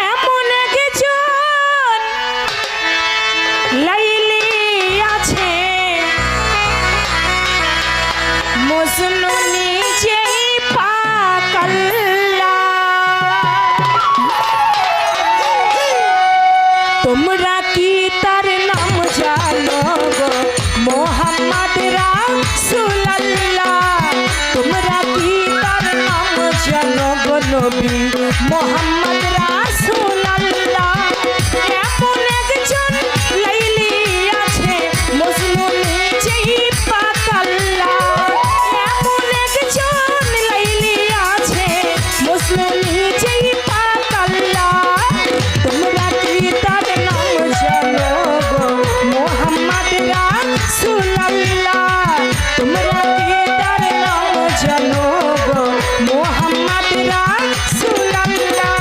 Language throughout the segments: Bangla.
এমন একজন লাইলি আছে মজনু নিজেই পাকাল্লা। তোমরা কি তার নাম জানো গো মোহাম্মদ রাসূলুল্লাহ? তোমরা কি তার নাম জানো গো নবী মোহাম্মদ রাসূলুল্লাহ? এমন একজন লাইলি আছে মজনু নিজেই পাকাল্লা। এমন একজন লাইলি আছে মজনু নিজেই পাকাল্লা। তোমরা কি তার নাম জানো গো মোহাম্মদ রাসূলুল্লাহ? তোমরা কি তার নাম জানো গো মোহাম্মদ রাসূলুল্লাহ?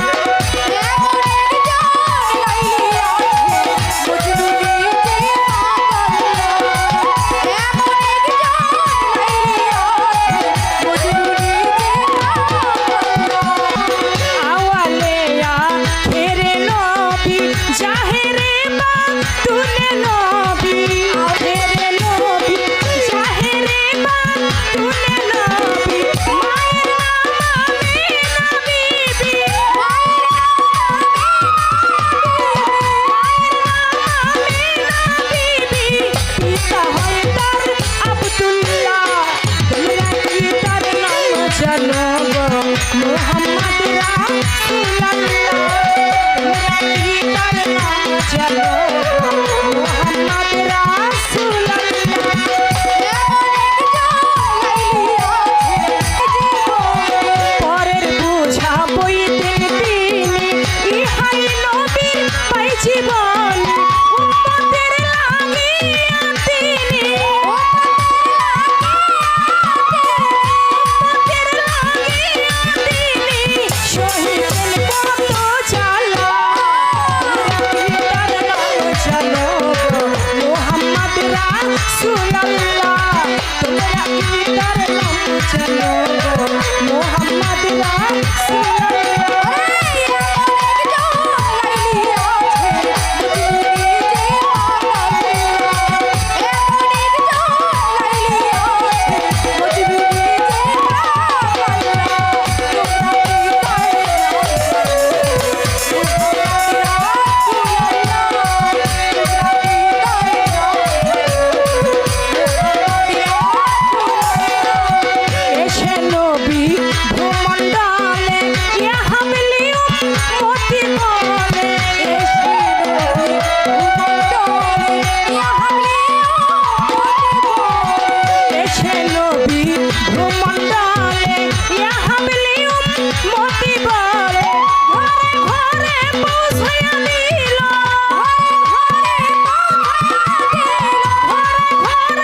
মোহাম্মদ রাসূলুল্লাহ তোমরা কি তার নাম জানো মোহাম্মদ রাসূলুল্লাহ? পরের বোঝা বইতেন তিনি ইহাই নবীর পাই জীবন উম্মতের লাগিয়া তিনি রাসূলুল্লাহ তোমরা কি তার নাম জানো গো মোহাম্মদ রাসূলুল্লাহ?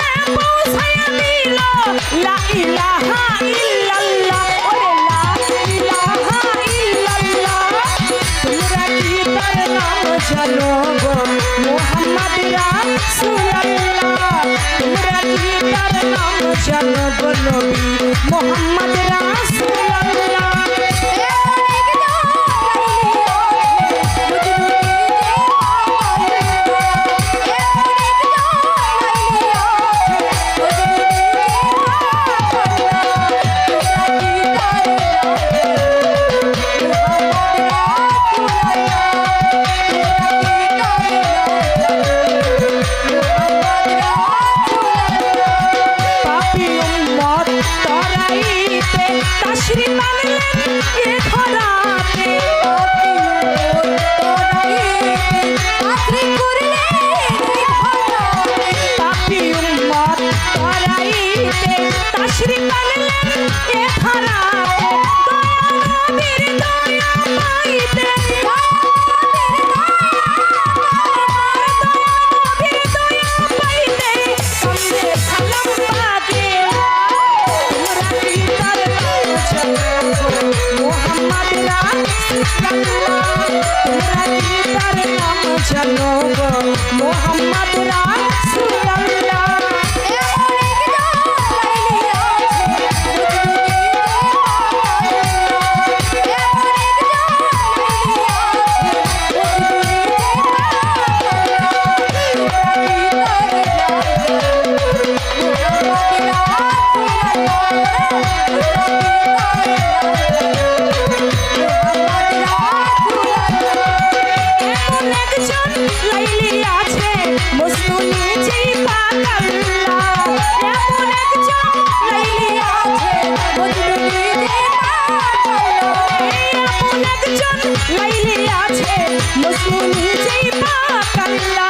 La ilaha illallah ওরে লা ইলাহা ইল্লাল্লাহ তোমরা কি তার নাম জানো গো মোহাম্মদ রাসূলুল্লাহ? তোমরা কি তার নাম জানো গো নবী মোহাম্মদ রাসূলুল্লাহ? তাশরীফ আনলেন এ ধরাতে পাপী উম্মত তরাইতে তাশরীফ আনলেন এ ধরাতে দয়া নবীর দয়া পাইতে কান্দে সালাম বাগে মোহাম্মদ রাসূলুল্লাহ তোমরা কি তার নাম জানো গো মোহাম্মদ রাসূলুল্লাহ? একজন লাইলি আছে মুসলিম যেই পাক আল্লাহ